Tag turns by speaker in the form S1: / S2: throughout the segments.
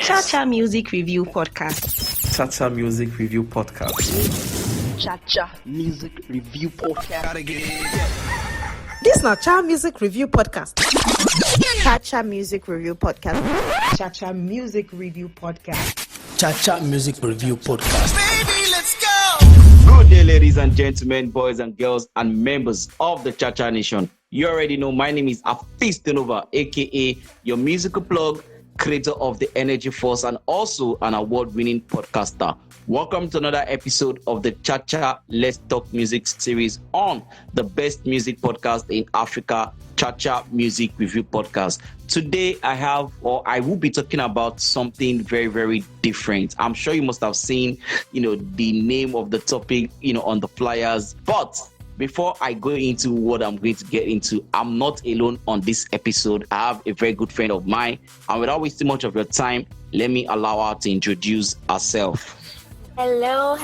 S1: Cha-Cha Music Review Podcast.
S2: Cha-Cha Music Review Podcast.
S3: Cha-Cha Music Review Podcast.
S4: This na Cha Music Review Podcast.
S5: Cha-Cha Music Review Podcast.
S4: Cha-Cha Music Review Podcast.
S6: Cha-Cha Music Review Podcast.
S3: Baby, let's go!
S7: Good day, ladies and gentlemen, boys and girls, and members of the Cha-Cha Nation. You already know my name is Afis, aka your musical plug, creator of the Energy Force, and also an award-winning podcaster. Welcome to another episode of the Cha-Cha Let's Talk Music series on the best music podcast in Africa, Cha-Cha Music Review Podcast. Today I will be talking about something very, very different. I'm sure you must have seen, the name of the topic, on the flyers. But before I go into what I'm going to get into, I'm not alone on this episode. I have a very good friend of mine. And without wasting much of your time, let me allow her to introduce herself.
S5: Hello,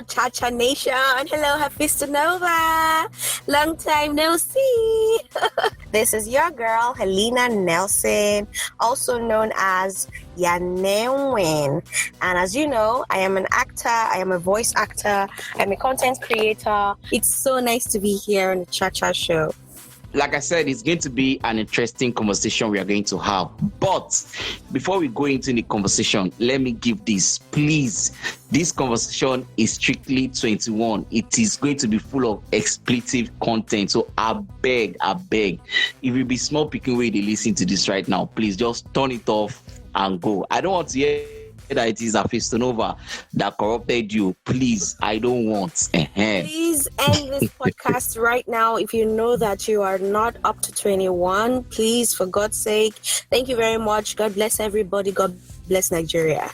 S5: Cha-Cha Nation. Hello, Hafistanova. Long time no see. This is your girl, Helena Nelson, also known as Yanenwen. And as you know, I am an actor, I am a voice actor, I'm a content creator. It's so nice to be here on the Cha-Cha show.
S7: Like I said, it's going to be an interesting conversation we are going to have. But before we go into the conversation, let me give this. Please, this conversation is strictly 21. It is going to be full of expletive content. So I beg, if you be small picking way to listen to this right now, please just turn it off and go. I don't want to hear that it is Afistanova that corrupted you. Please, I don't want.
S5: Please end this podcast right now. If you know that you are not up to 21, please, for God's sake. Thank you very much. God bless everybody. God bless Nigeria.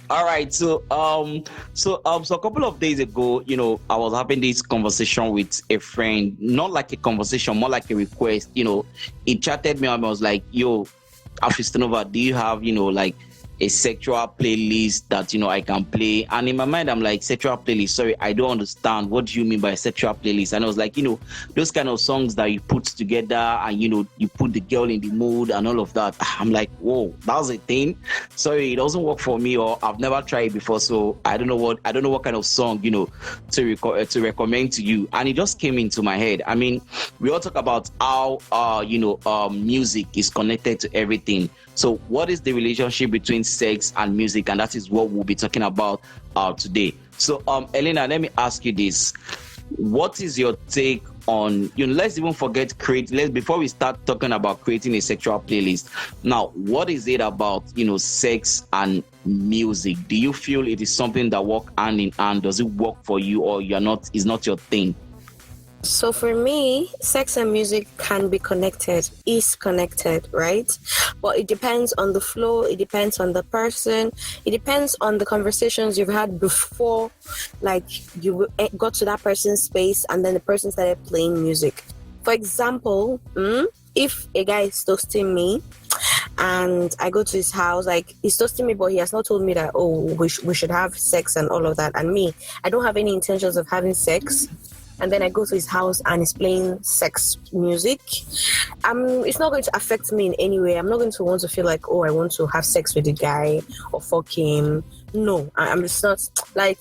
S7: All right. So a couple of days ago, I was having this conversation with a friend. Not like a conversation, more like a request. He chatted me and I was like, "Yo, Afistanova, do you have, a sexual playlist that, I can play?" And in my mind, I'm like, sexual playlist? Sorry, I don't understand. What do you mean by a sexual playlist? And I was like, those kind of songs that you put together and, you put the girl in the mood and all of that. I'm like, whoa, that's a thing. Sorry, it doesn't work for me, or I've never tried it before. So I don't know what kind of song, to recommend to you. And it just came into my head. I mean, we all talk about how, music is connected to everything. So what is the relationship between sex and music? And that is what we'll be talking about today. So, Helena, let me ask you this. What is your take on, let's even forget before we start talking about creating a sexual playlist. Now, what is it about, sex and music? Do you feel it is something that work hand in hand? Does it work for you, or is not your thing?
S5: So for me, sex and music can be is connected, right? But it depends on the flow, it depends on the person, it depends on the conversations you've had before, like you got to that person's space and then the person started playing music. For example, if a guy is toasting me and I go to his house, like he's toasting me, but he has not told me that, we should have sex and all of that. And me, I don't have any intentions of having sex. And then I go to his house and he's playing sex music. It's not going to affect me in any way. I'm not going to want to feel like, I want to have sex with the guy or fuck him. No, I'm just not. Like,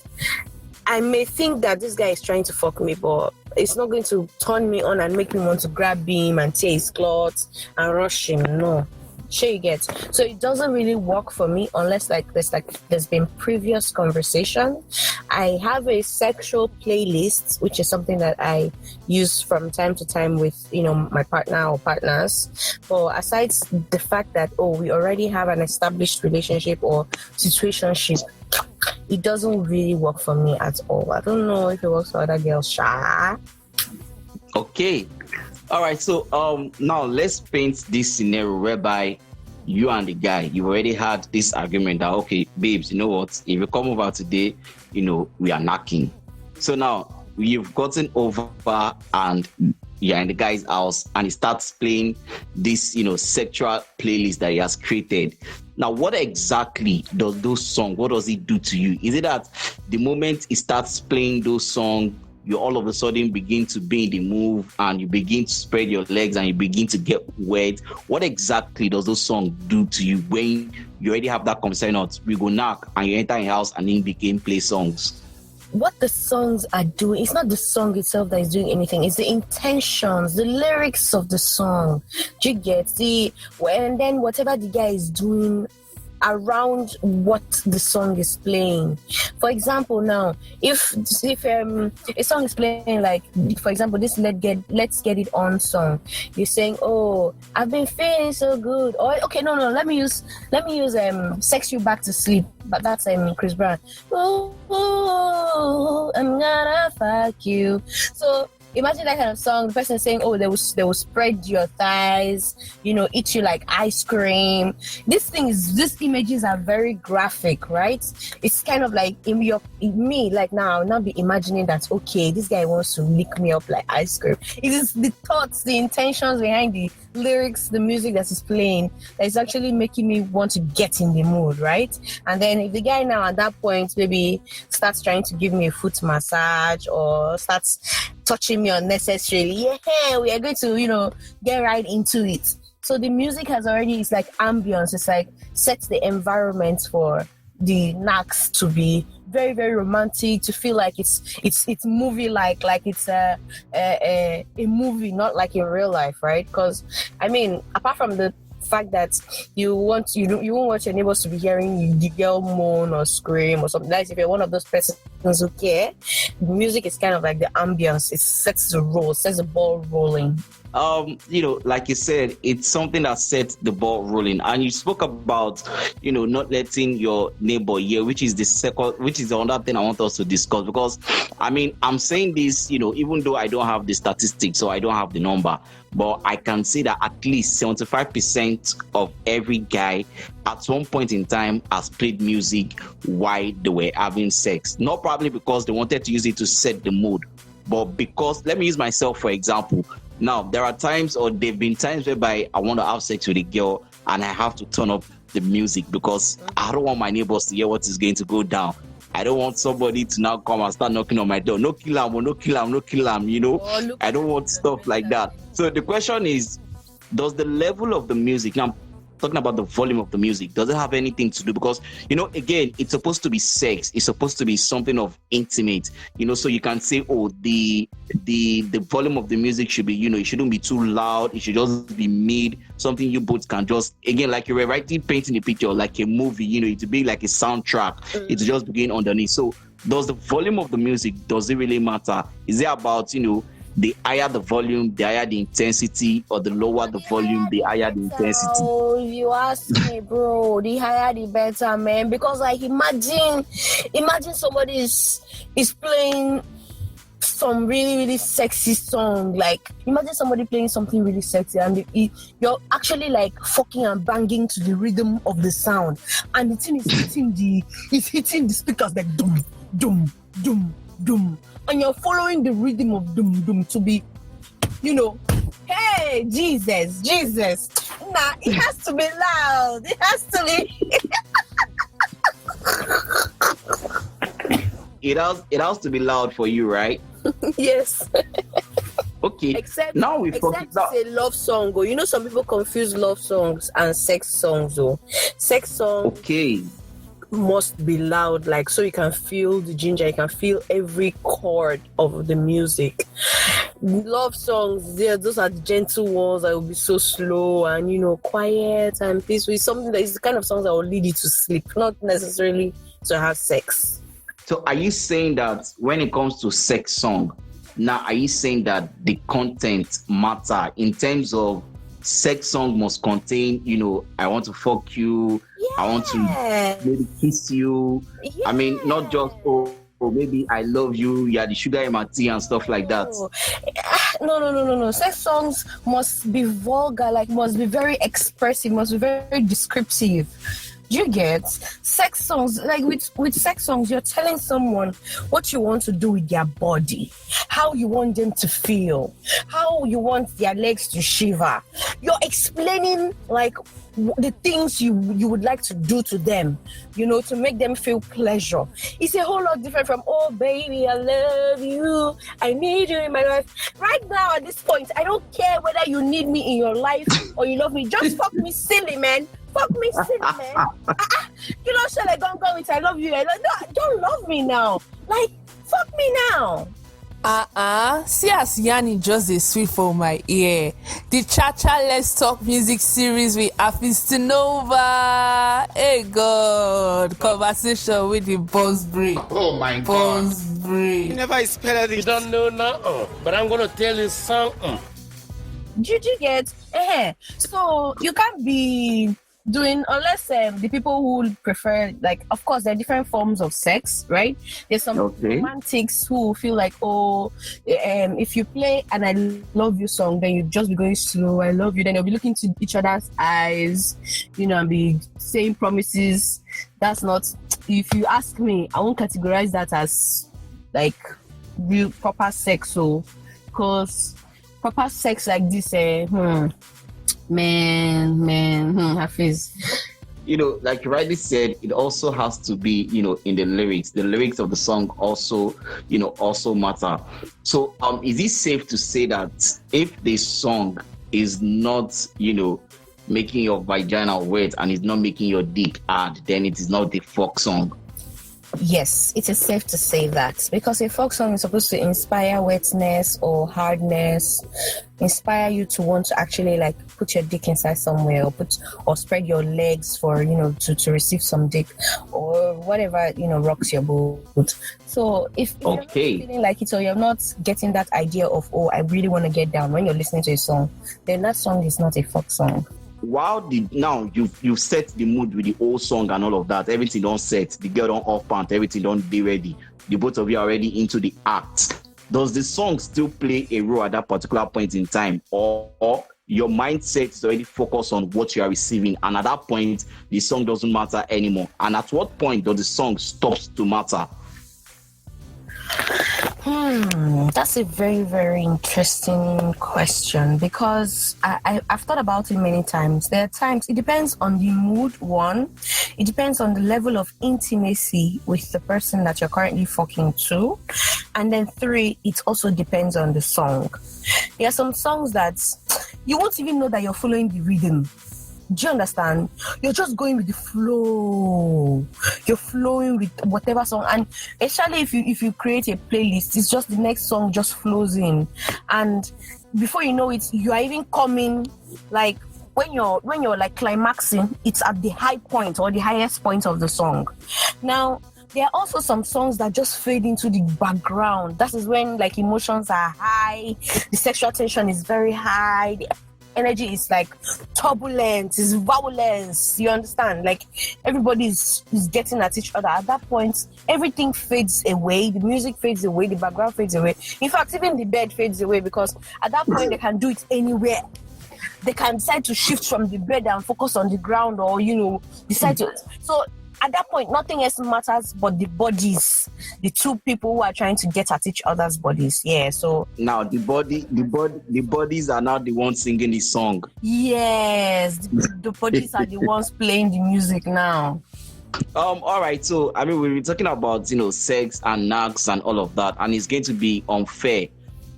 S5: I may think that this guy is trying to fuck me, but it's not going to turn me on and make me want to grab him and tear his clothes and rush him. No. Sure you get. So it doesn't really work for me unless there's been previous conversation. I have a sexual playlist, which is something that I use from time to time with my partner or partners. But aside the fact that we already have an established relationship or situationship, it doesn't really work for me at all. I don't know if it works for other girls.
S7: Okay. All right, so now let's paint this scenario whereby you and the guy, you already had this argument that, okay, babes, you know what? If you come over today, we are knocking. So now you've gotten over and you're in the guy's house and he starts playing this, sexual playlist that he has created. Now, what exactly does those songs, what does it do to you? Is it that the moment he starts playing those songs, you all of a sudden begin to be in the move and you begin to spread your legs and you begin to get wet. What exactly does those songs do to you when you already have that conversation of we go knock and you enter a house and then begin play songs?
S5: What the songs are doing, it's not the song itself that is doing anything, it's the intentions, the lyrics of the song. Do you get and then whatever the guy is doing around what the song is playing. For example, now if a song is playing, like for example this let's get it on song, you're saying, oh, I've been feeling so good, or okay, no, let me use Sex You Back to Sleep, but that's Chris Brown. Oh, I'm gonna fuck you. So imagine that kind of song, the person saying, oh, they will spread your thighs, eat you like ice cream. These images are very graphic, right? It's kind of like now I'll not be imagining that, okay, this guy wants to lick me up like ice cream. It is the thoughts, the intentions behind the lyrics, the music that is playing that is actually making me want to get in the mood, right? And then if the guy now at that point maybe starts trying to give me a foot massage or starts touching me unnecessarily, we are going to, get right into it. So the music it's like ambience, it's like sets the environment for the Knacks to be very, very romantic, to feel like it's movie like it's a movie, not like in real life, right? Because I mean, apart from the fact that you won't want your neighbors to be hearing the girl moan or scream or something. Like if you're one of those persons who care, music is kind of like the ambience. It sets the ball rolling.
S7: Like you said, it's something that sets the ball rolling. And you spoke about, not letting your neighbor hear, which is the other thing I want us to discuss. Because, I mean, I'm saying this, even though I don't have the statistics, so I don't have the number, but I can say that at least 75% of every guy at one point in time has played music while they were having sex. Not probably because they wanted to use it to set the mood, but because, let me use myself for example. Now, there are times, or there have been times whereby I want to have sex with a girl and I have to turn up the music because I don't want my neighbors to hear what is going to go down. I don't want somebody to now come and start knocking on my door. No kill him, no kill him, no kill him, I don't want stuff like that. So the question is, does the level of the music, now I'm talking about the volume of the music, does it have anything to do? Because, again, it's supposed to be sex. It's supposed to be something of intimate, so you can say, oh, the volume of the music should be, it shouldn't be too loud. It should just be mid, something you both can just, again, like you were painting a picture, like a movie, it to be like a soundtrack. It to just begin underneath. So does the volume of the music, does it really matter? Is it about, the higher the volume, the higher the intensity, or the lower the volume, the higher the intensity?
S5: Oh, you ask me, bro, the higher the better, man. Because like imagine somebody is playing some really, really sexy song. Like imagine somebody playing something really sexy and you're actually like fucking and banging to the rhythm of the sound, and the thing is hitting the speakers like dum dum dum dum, and you're following the rhythm of dum dum to be, hey, Jesus. Nah, it has to be loud. It has to be.
S7: It has to be loud for you, right?
S5: Yes.
S7: Okay.
S5: Except
S7: it's
S5: a love song. Oh, some people confuse love songs and sex songs. Oh, sex song.
S7: Okay.
S5: Must be loud, like so you can feel the ginger, you can feel every chord of the music. Love songs, those are the gentle ones that will be so slow and quiet and peaceful. It's something that is the kind of songs that will lead you to sleep, not necessarily to have sex.
S7: So are you saying that when it comes to sex song, now are you saying that the content matter in terms of sex song must contain, I want to fuck you, I want to maybe kiss you. I mean, not just, maybe I love you, you're the sugar in my tea and stuff like that.
S5: No. Sex songs must be vulgar, like must be very expressive, must be very descriptive. You get sex songs, like with sex songs, you're telling someone what you want to do with their body, how you want them to feel, how you want their legs to shiver. You're explaining like the things you would like to do to them, to make them feel pleasure. It's a whole lot different from, oh baby, I love you, I need you in my life. Right now at this point, I don't care whether you need me in your life or you love me. Just fuck me silly, man. Fuck me silly, man. Shall I go with I love you? Don't love me now. Like, fuck me now.
S8: See as Yanni just a sweet for my ear. The Cha-Cha Let's Talk music series with Afistanova. Hey God, conversation with the boss break.
S3: Oh my God.
S8: Boss break.
S3: You never spell it.
S6: You don't know now, but I'm gonna tell you something.
S5: Did you get? So you can't be doing, unless the people who prefer, like, of course there are different forms of sex, right? There's some romantics who feel like, if you play an I love you song, then you just be going slow, I love you, then you'll be looking to each other's eyes, and be saying promises. That's not, if you ask me, I won't categorize that as like real proper sex. So because proper sex like this, Hafiz.
S7: Like you rightly said, it also has to be, in the lyrics. The lyrics of the song also, also matter. So, is it safe to say that if the song is not, making your vagina wet and is not making your dick hard, then it is not the folk song?
S5: Yes, it is safe to say that, because a folk song is supposed to inspire wetness or hardness, inspire you to want to actually like put your dick inside somewhere, or spread your legs for to receive some dick or whatever rocks your boat. So if you're not feeling like it, or you're not getting that idea of, oh, I really want to get down when you're listening to a song, then that song is not a folk song.
S7: Now you've set the mood with the old song and all of that, everything don't set, the girl don't off pant, everything don't be ready, the both of you are already into the act. Does the song still play a role at that particular point in time, or your mindset is already focused on what you are receiving, and at that point the song doesn't matter anymore? And at what point does the song stops to matter?
S5: That's a very, very interesting question, because I've thought about it many times. There are times, it depends on the mood, one. It depends on the level of intimacy with the person that you're currently fucking to. And then three, it also depends on the song. There are some songs that you won't even know that you're following the rhythm. Do you understand? You're just going with the flow. You're flowing with whatever song, and especially if you create a playlist, it's just the next song just flows in, and before you know it, you are even coming like when you're like climaxing, it's at the high point or the highest point of the song. Now, there are also some songs that just fade into the background. That is when like emotions are high, the sexual tension is very high, the energy is like turbulent, is violence. You understand? Like everybody is getting at each other. At that point, everything fades away. The music fades away. The background fades away. In fact, even the bed fades away, because at that point they can do it anywhere. They can decide to shift from the bed and focus on the ground, or decide to. So at that point, nothing else matters but the bodies, the two people who are trying to get at each other's bodies. Yeah. So
S7: now the bodies are now the ones singing the song.
S5: Yes, the bodies are the ones playing the music now.
S7: All right. So we've been talking about sex and knacks and all of that, and it's going to be unfair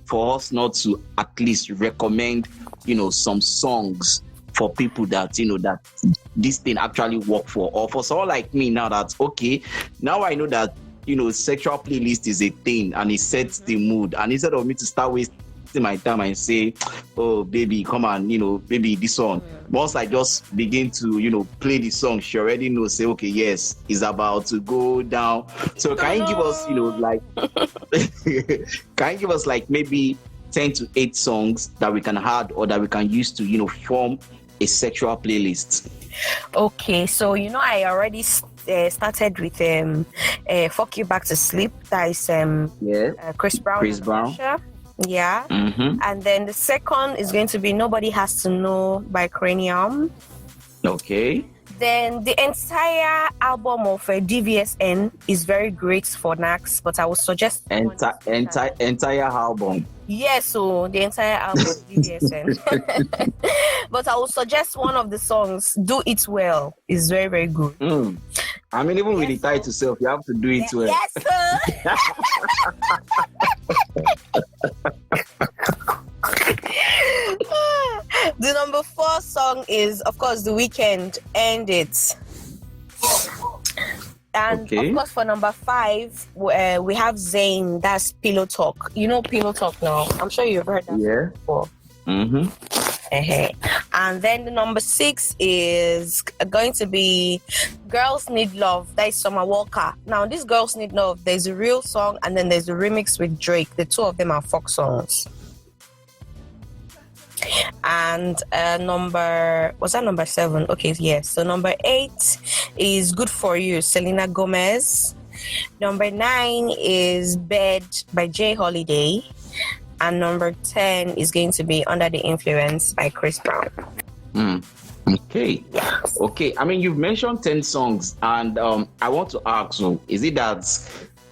S7: for us not to at least recommend some songs for people that that this thing actually work for, or for someone like me now that now I know that sexual playlist is a thing and it sets the mood, and instead of me to start wasting my time and say, oh baby, come on, baby, this one, once I just begin to play the song, she already knows, say, okay, yes, it's about to go down. So can you give us can you give us like maybe 10 to 8 songs that we can add or that we can use to form a sexual playlist?
S5: Okay, so I already started with Fuck You Back to Sleep. That is Chris Brown. Yeah. Mm-hmm. And then the second is going to be Nobody Has to Know by Cranium.
S7: Okay.
S5: Then the entire album of DVSN is very great for Knacks, but I would suggest
S7: entire album.
S5: yes, so the entire album of DVSN. But I would suggest one of the songs, "Do It Well," is very, very good.
S7: I mean, even with the title itself, you have to do it well.
S5: Yes, sir. The number 4 song is, of course, The Weeknd, "End It." And of course, for number 5, we have Zayn, that's "Pillow Talk." You know Pillow Talk now. I'm sure you've heard that before. And then the number 6 is going to be "Girls Need Love." That is Summer Walker. Now, this "Girls Need Love," there's a real song and then there's a remix with Drake. The two of them are folk songs. And number 7? Okay, yes. So number 8 is "Good For You," Selena Gomez. Number 9 is "Bed" by Jay Holiday. And number 10 is going to be "Under the Influence" by Chris Brown.
S7: Okay.
S5: Yes.
S7: Okay. I mean, you've mentioned 10 songs, and I want to ask, so is it that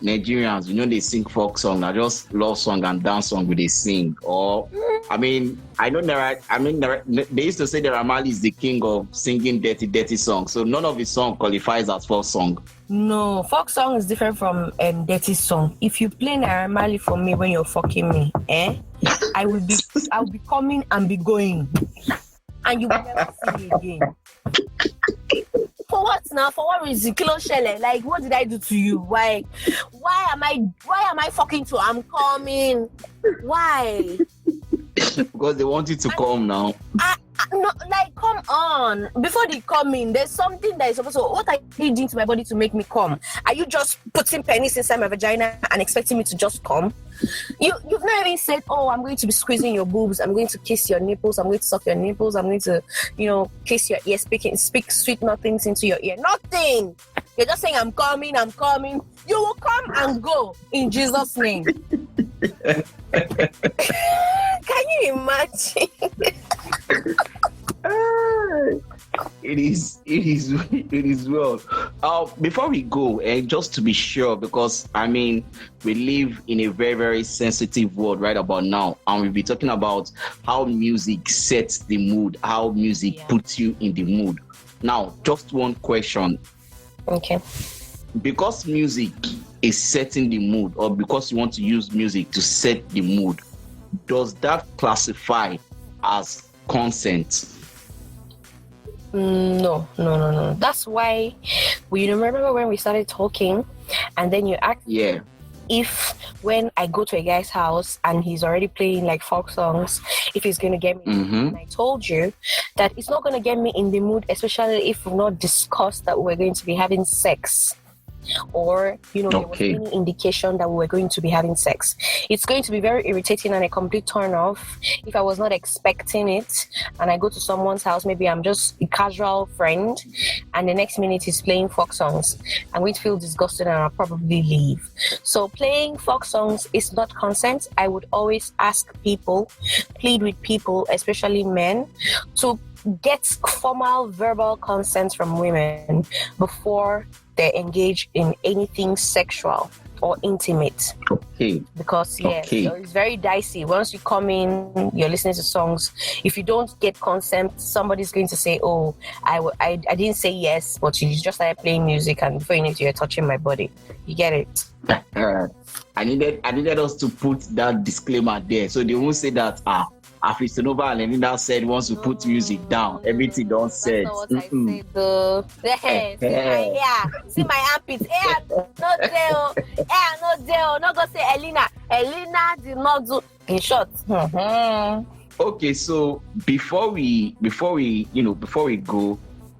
S7: Nigerians, they sing folk song, I just love song and dance song they sing? Or, I mean, they used to say that Ramali is the king of singing dirty songs, so none of his song qualifies as folk song.
S5: No, folk song is different from dirty song. If you play Naira Marley for me when you're fucking me, I'll be coming and be going, and you will never see me again. For what now? For what reason? Kilo Shele, like, what did I do to you? Why am I fucking to? I'm coming. Why?
S7: Because they want you to come now.
S5: No, like, come on. Before they come in, there's something that is supposed to. What are you doing to my body to make me come? Are you just putting pennies inside my vagina and expecting me to just come? You've not even said, "Oh, I'm going to be squeezing your boobs. I'm going to kiss your nipples. I'm going to suck your nipples. I'm going to, kiss your ear, speak sweet nothings into your ear." Nothing. You're just saying, "I'm coming. You will come and go in Jesus' name." Can you imagine?
S7: It is well. Before we go, and just to be sure, because I mean, we live in a very, very sensitive world right about now, and we'll be talking about how music sets the mood, how music puts you in the mood. Now, just one question.
S5: Okay.
S7: Because music is setting the mood, or because you want to use music to set the mood, does that classify as consent?
S5: No. That's why we remember when we started talking, and then you asked if when I go to a guy's house and he's already playing like folk songs, if he's going to get me. And I told you that it's not going to get me in the mood, especially if we've not discussed that we're going to be having sex. Or, there was any indication that we were going to be having sex. It's going to be very irritating and a complete turn off if I was not expecting it and I go to someone's house. Maybe I'm just a casual friend and the next minute he's playing folk songs. I'm going to feel disgusted and I'll probably leave. So playing folk songs is not consent. I would always ask people, plead with people, especially men, to get formal verbal consent from women before they engage in anything sexual or intimate.
S7: Okay.
S5: Because so it's very dicey. Once you come in, you're listening to songs. If you don't get consent, somebody's going to say, "Oh, I didn't say yes, but you just started playing music, and before you know it, you're touching my body." You get it?
S7: I needed us to put that disclaimer there, so they won't say that Afisonova and Helena said once you put music down, everything don't say.
S5: That's not what I said though. See my armpits. No deal. Not gonna say Helena. Helena did not do. In short.
S7: Okay, so before we go,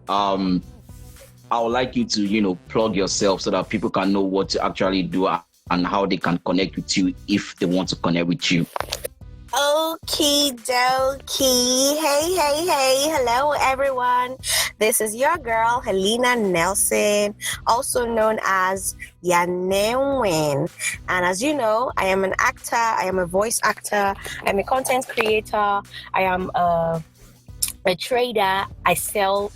S7: I would like you to plug yourself so that people can know what to actually do and how they can connect with you if they want to connect with you.
S5: Okie dokie. Hey. Hello, everyone. This is your girl, Helena Nelson, also known as Yanenwen. And as you know, I am an actor. I am a voice actor. I'm a content creator. I am a trader. I sell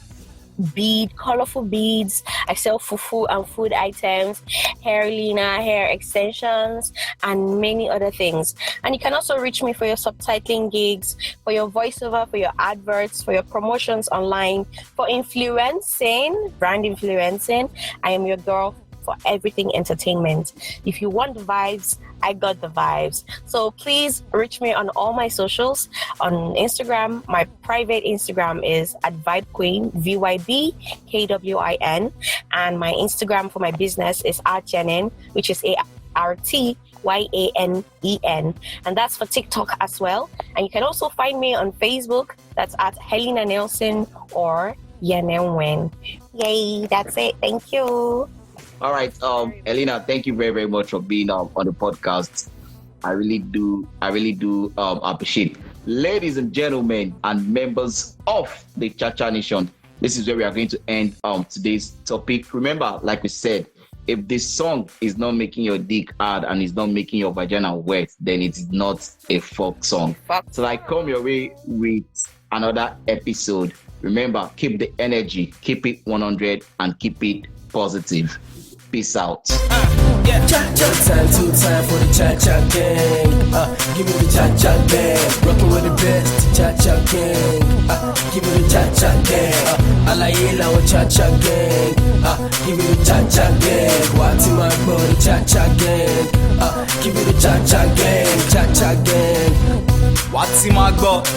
S5: colorful beads. I sell fufu and food items, hair lina, hair extensions, and many other things. And you can also reach me for your subtitling gigs, for your voiceover, for your adverts, for your promotions online, for influencing, brand influencing. I am your girl for everything entertainment. If you want the vibes, I got the vibes. So please reach me on all my socials. On Instagram, my private Instagram is @VibeQueen, VYBKWIN. And my Instagram for my business is ArtYanen, which is ArtYanen. And that's for TikTok as well. And you can also find me on Facebook. That's at Helena Nelson or Yanenwen. Yay, that's it. Thank you.
S7: All right, Helena, thank you very, very much for being on the podcast. I really do appreciate. Ladies and gentlemen and members of the Cha-Cha Nation, this is where we are going to end today's topic. Remember, like we said, if this song is not making your dick hard and is not making your vagina wet, then it is not a folk song. So I come your way with another episode. Remember, keep the energy, keep it 100, and keep it positive. Peace out.
S9: Cha-cha time, two time for the cha-cha gang. Give me the cha-cha gang. Rockin' with the best, cha-cha gang. Give me the cha-cha gang. Alayela with cha-cha gang. Give me the cha-cha gang. Wati my body, cha-cha gang. Give me the cha-cha gang, cha-cha gang. Wati my body.